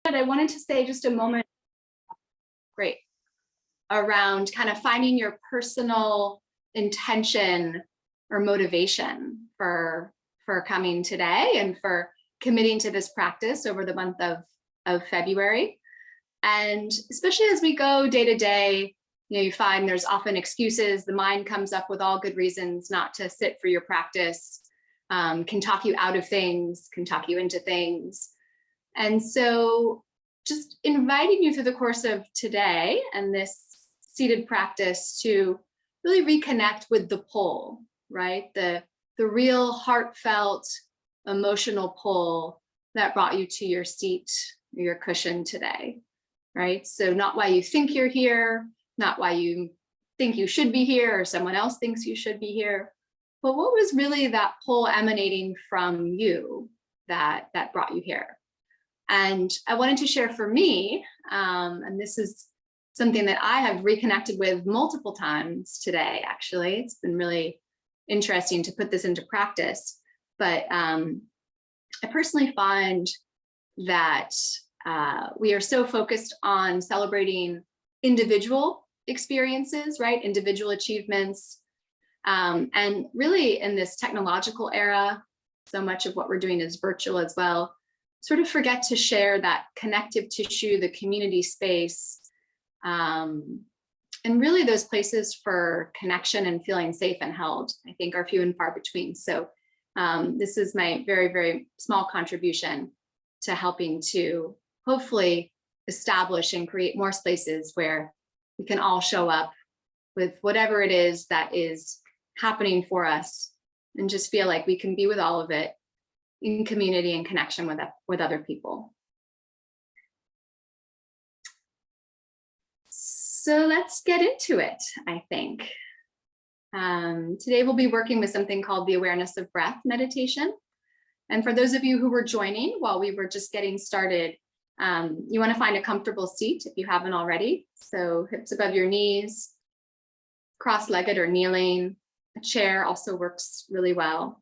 I wanted to say just a moment, great, around kind of finding your personal intention or motivation for coming today and for committing to this practice over the month of February. And especially as we go day to day, you find there's often excuses. The mind comes up with all good reasons not to sit for your practice, can talk you out of things, can talk you into things. And so just inviting you through the course of today and this seated practice to really reconnect with the pull, right? The real heartfelt emotional pull that brought you to your seat or your cushion today, right? So not why you think you're here, not why you think you should be here or someone else thinks you should be here, but what was really that pull emanating from you that brought you here? And I wanted to share for me, and this is something that I have reconnected with multiple times today, actually. It's been really interesting to put this into practice. But I personally find that we are so focused on celebrating individual experiences, right? Individual achievements. And really in this technological era, so much of what we're doing is virtual as well, sort of forget to share that connective tissue, the community space, and really those places for connection and feeling safe and held, I think are few and far between. So this is my very, very small contribution to helping to hopefully establish and create more spaces where we can all show up with whatever it is that is happening for us and just feel like we can be with all of it in community and connection with other people. So let's get into it, I think. Today we'll be working with something called the awareness of breath meditation. And for those of you who were joining while we were just getting started, you want to find a comfortable seat if you haven't already. So hips above your knees, cross-legged or kneeling. A chair also works really well.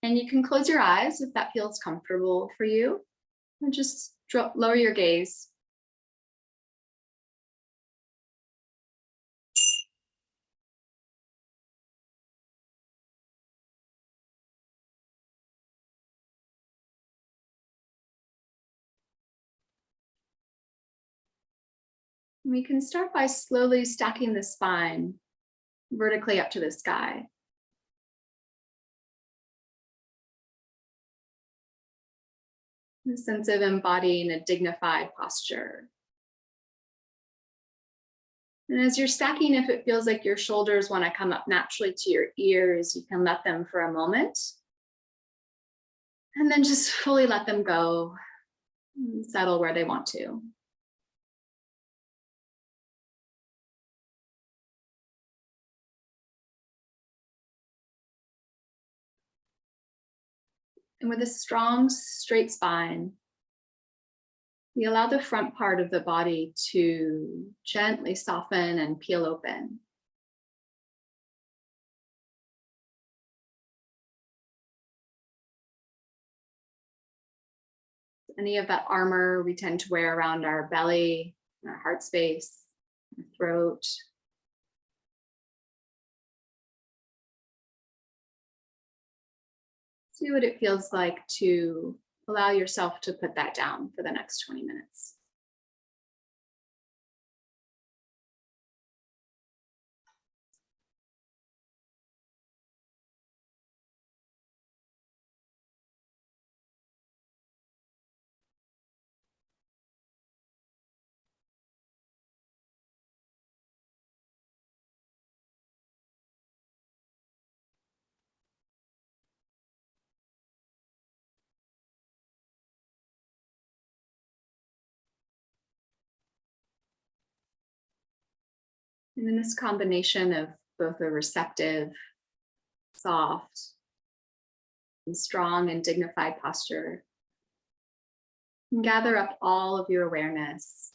And you can close your eyes if that feels comfortable for you, and just lower your gaze. We can start by slowly stacking the spine vertically up to the sky. The sense of embodying a dignified posture. And as you're stacking, if it feels like your shoulders want to come up naturally to your ears, you can let them for a moment. And then just fully let them go and settle where they want to. And with a strong, straight spine, we allow the front part of the body to gently soften and peel open. Any of that armor we tend to wear around our belly, our heart space, our throat. See what it feels like to allow yourself to put that down for the next 20 minutes. And in this combination of both a receptive, soft, and strong and dignified posture, and gather up all of your awareness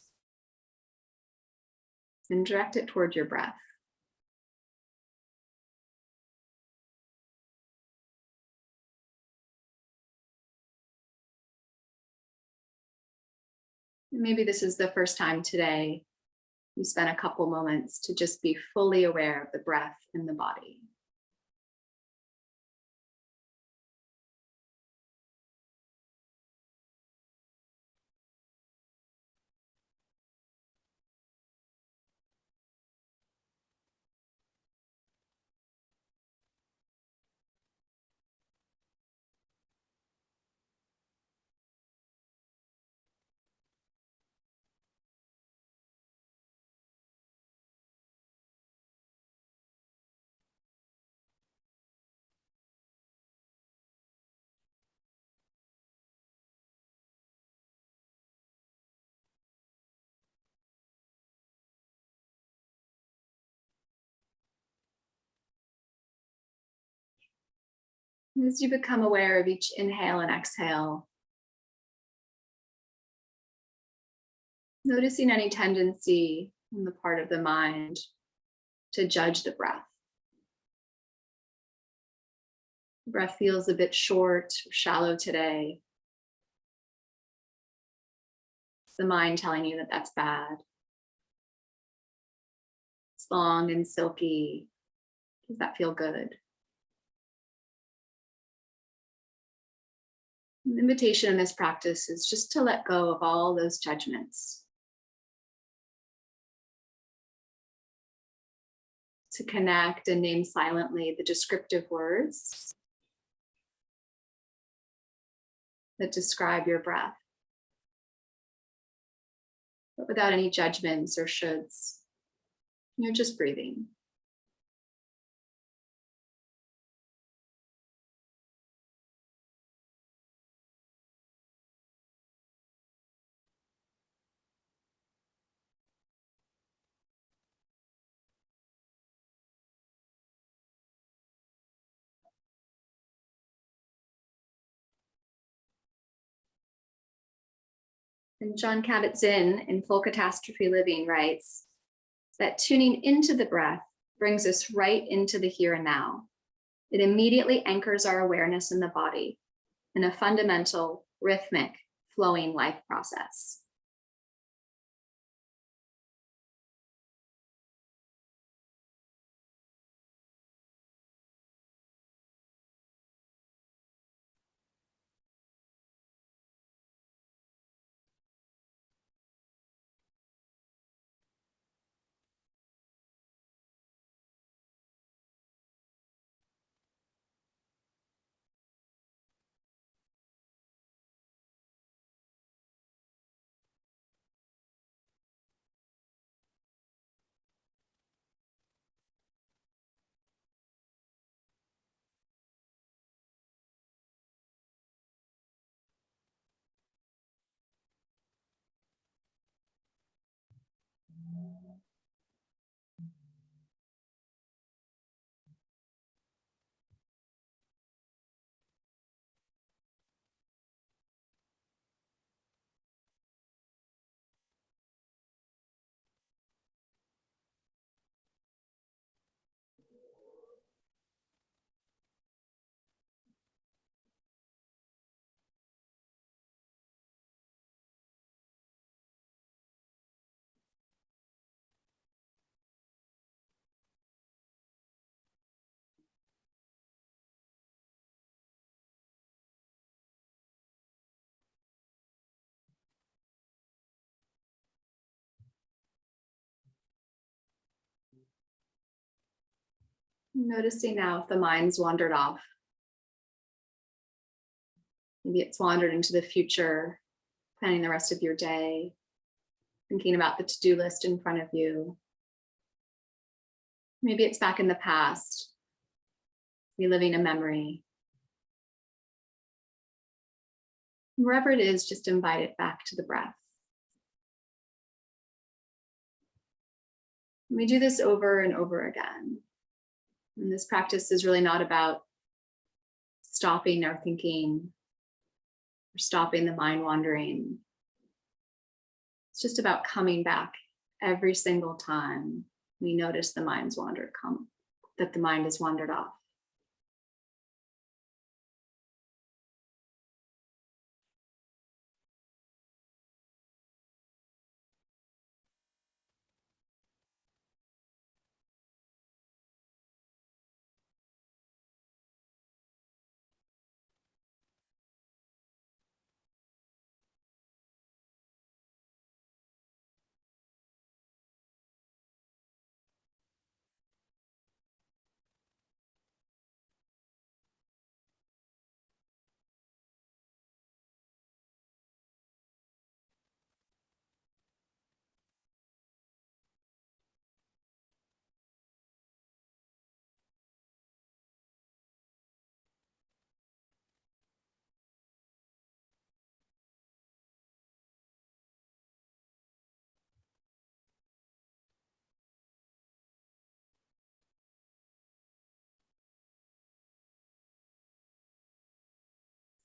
and direct it toward your breath. Maybe this is the first time today you spent a couple moments to just be fully aware of the breath in the body. As you become aware of each inhale and exhale, noticing any tendency on the part of the mind to judge the breath. The breath feels a bit short or shallow today. It's the mind telling you that that's bad. It's long and silky. Does that feel good? The invitation in this practice is just to let go of all those judgments, to connect and name silently the descriptive words that describe your breath, but without any judgments or shoulds. You're just breathing. And John Kabat-Zinn in Full Catastrophe Living writes that tuning into the breath brings us right into the here and now. It immediately anchors our awareness in the body in a fundamental, rhythmic, flowing life process. Noticing now if the mind's wandered off. Maybe it's wandered into the future, planning the rest of your day, thinking about the to-do list in front of you. Maybe it's back in the past, reliving a memory. Wherever it is, just invite it back to the breath. We do this over and over again. And this practice is really not about stopping our thinking or stopping the mind wandering. It's just about coming back every single time we notice the mind's wandered, that the mind has wandered off.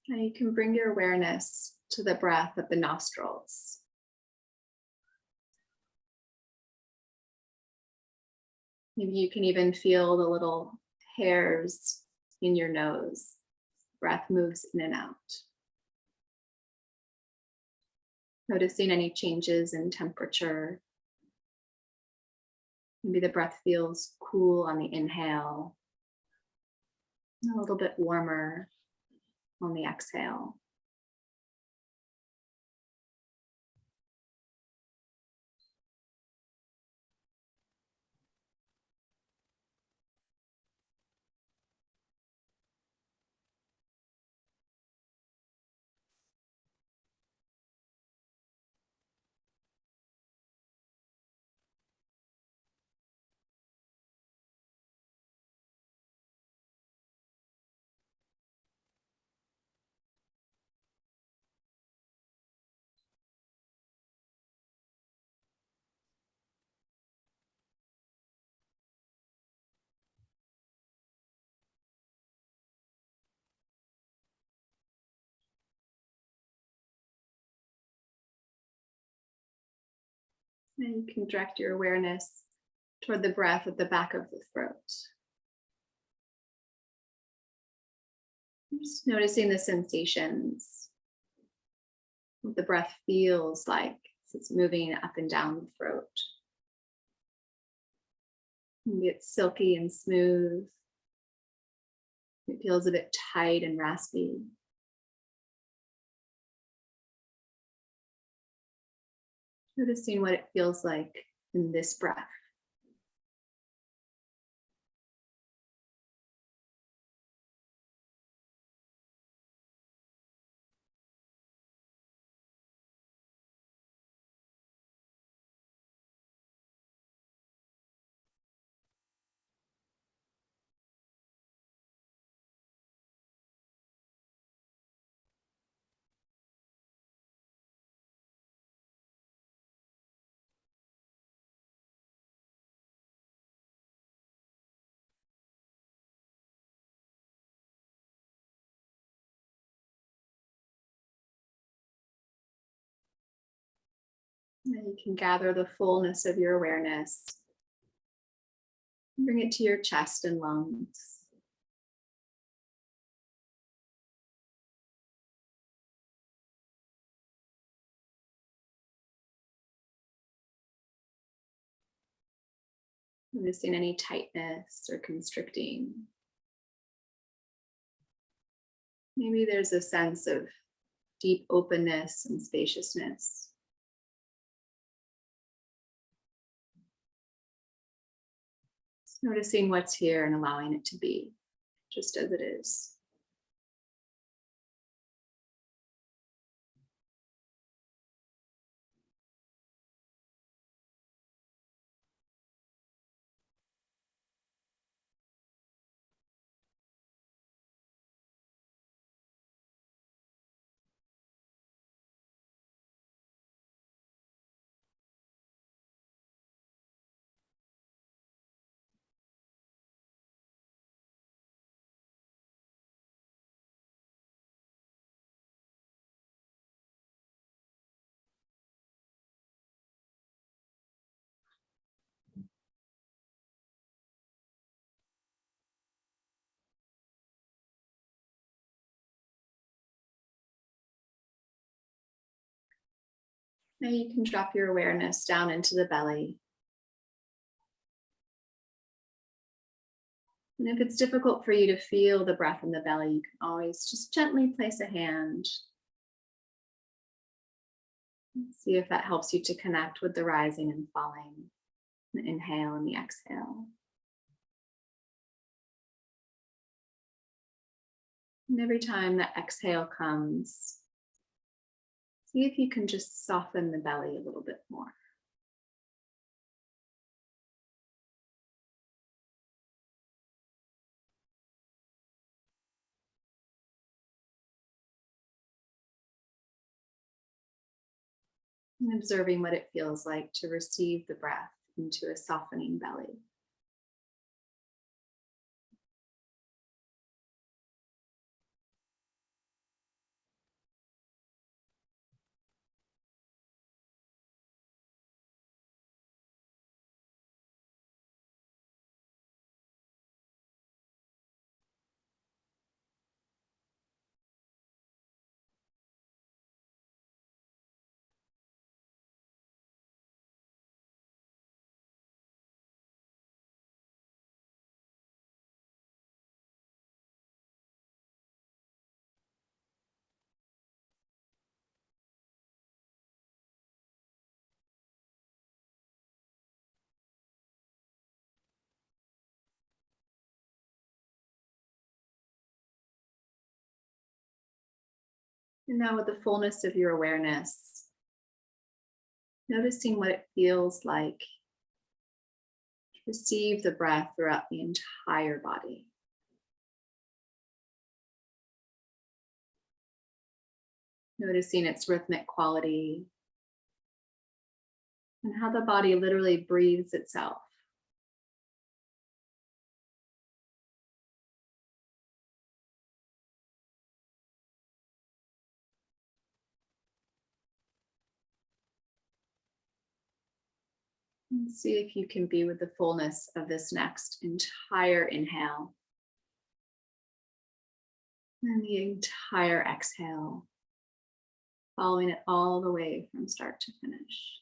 Now you can bring your awareness to the breath of the nostrils. Maybe you can even feel the little hairs in your nose. Breath moves in and out. Noticing any changes in temperature. Maybe the breath feels cool on the inhale, a little bit warmer on the exhale. And you can direct your awareness toward the breath at the back of the throat. Just noticing the sensations, what the breath feels like as it's moving up and down the throat. Maybe it's silky and smooth. It feels a bit tight and raspy. Noticing what it feels like in this breath. And you can gather the fullness of your awareness. Bring it to your chest and lungs. Noticing any tightness or constricting. Maybe there's a sense of deep openness and spaciousness. Just noticing what's here and allowing it to be just as it is. Now you can drop your awareness down into the belly. And if it's difficult for you to feel the breath in the belly, you can always just gently place a hand. See if that helps you to connect with the rising and falling, the inhale and the exhale. And every time that exhale comes, see if you can just soften the belly a little bit more. And observing what it feels like to receive the breath into a softening belly. And now, with the fullness of your awareness, noticing what it feels like to receive the breath throughout the entire body. Noticing its rhythmic quality and how the body literally breathes itself. And see if you can be with the fullness of this next entire inhale and the entire exhale, following it all the way from start to finish.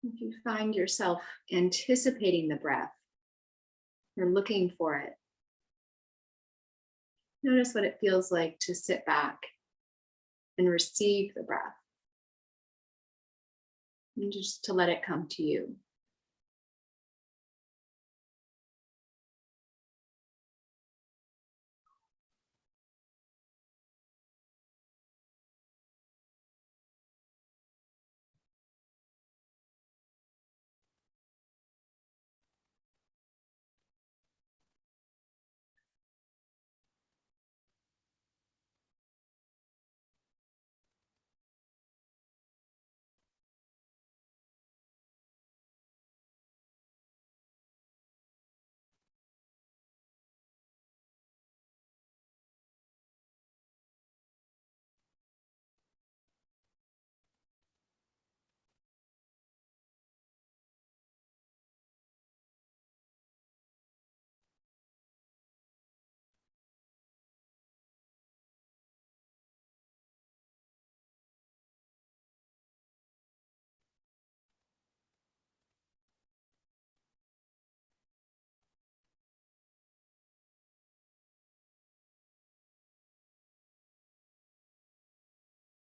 If you find yourself anticipating the breath or looking for it, notice what it feels like to sit back and receive the breath, and just to let it come to you.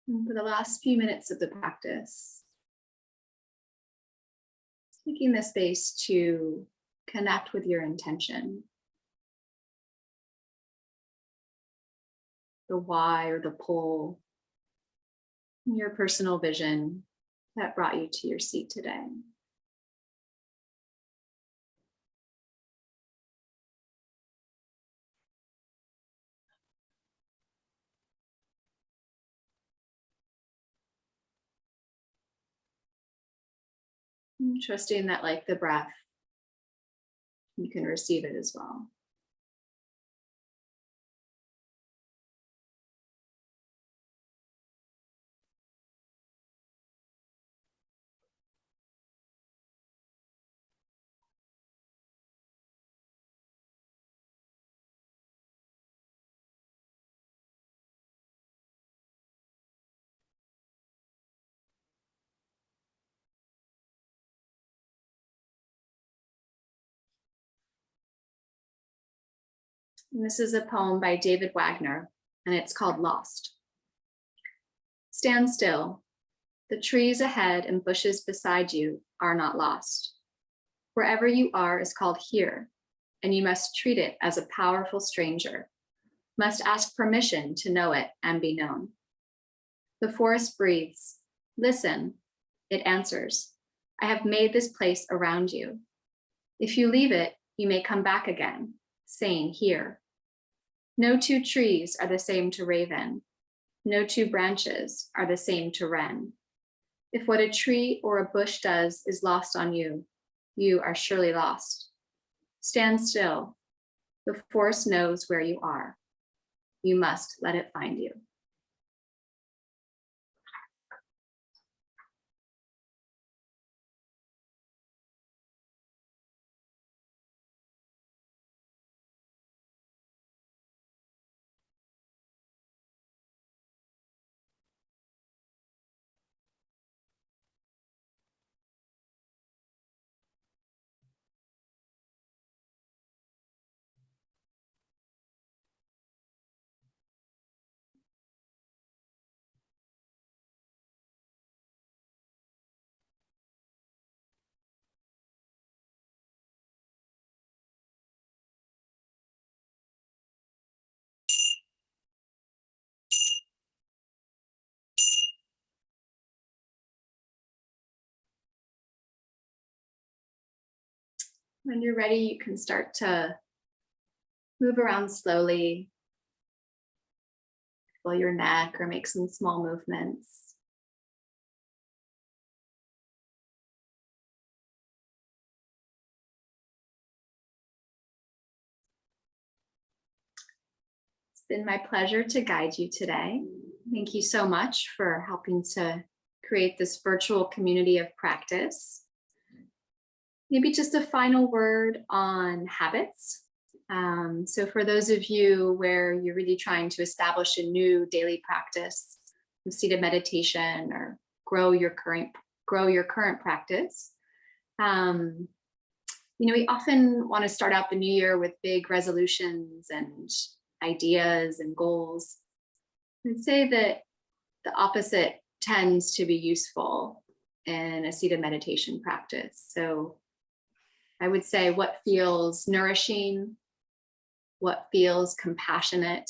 And for the last few minutes of the practice, taking the space to connect with your intention, the why or the pull, your personal vision that brought you to your seat today. And trusting that, like the breath, you can receive it as well. And this is a poem by David Wagner, and it's called Lost. Stand still. The trees ahead and bushes beside you are not lost. Wherever you are is called here, and you must treat it as a powerful stranger, must ask permission to know it and be known. The forest breathes. Listen, it answers. I have made this place around you. If you leave it, you may come back again, saying here. No two trees are the same to raven. No two branches are the same to wren. If what a tree or a bush does is lost on you, you are surely lost. Stand still. The forest knows where you are. You must let it find you. When you're ready, you can start to move around slowly, pull your neck or make some small movements. It's been my pleasure to guide you today. Thank you so much for helping to create this virtual community of practice. Maybe just a final word on habits. So for those of you where you're really trying to establish a new daily practice of seated meditation or grow your current practice, we often want to start out the new year with big resolutions and ideas and goals. I'd say that the opposite tends to be useful in a seated meditation practice. So I would say what feels nourishing, what feels compassionate,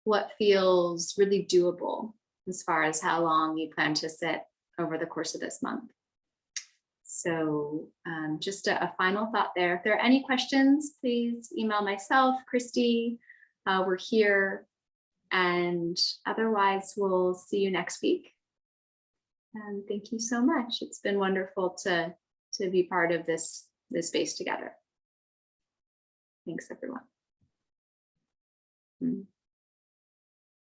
what feels really doable as far as how long you plan to sit over the course of this month. So just a final thought there. If there are any questions, please email myself, Christy. We're here. And otherwise, we'll see you next week. And thank you so much. It's been wonderful to be part of this space together. Thanks, everyone.